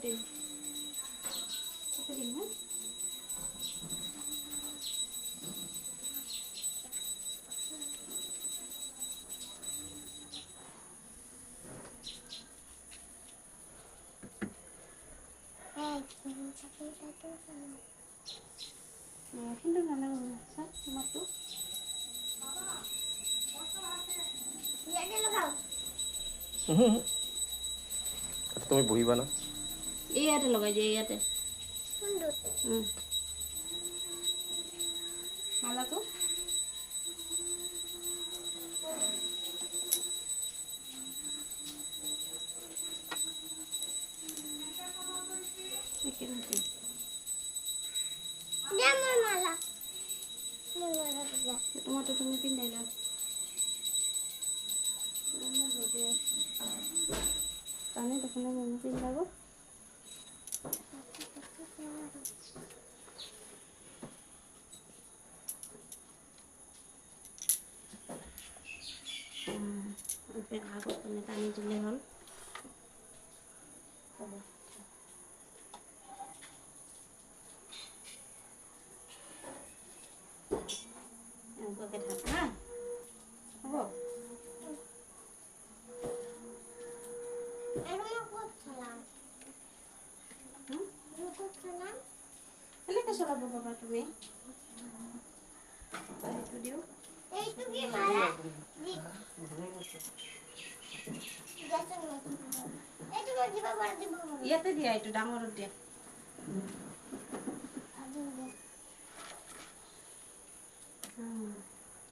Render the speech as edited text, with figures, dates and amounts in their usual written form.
দিম হা কিন্তু নালাগে চাওক টমাটো তুমি বহিবা না ইয়াতে লগাই দিয়ে ইয়াতে মালাটো টমাটো তুমি পিন্ধাই লও তানে দেখোন মনে পিন্ধাব আগত মানে টানি দিলে হ'ল এনেকুৱাকৈ থাক হা হ'ব এনেকৈ চলাব পাবা তুমি এইটো দিওঁ ইয়াতে দিয়া এইটো ডাঙৰত দিয়া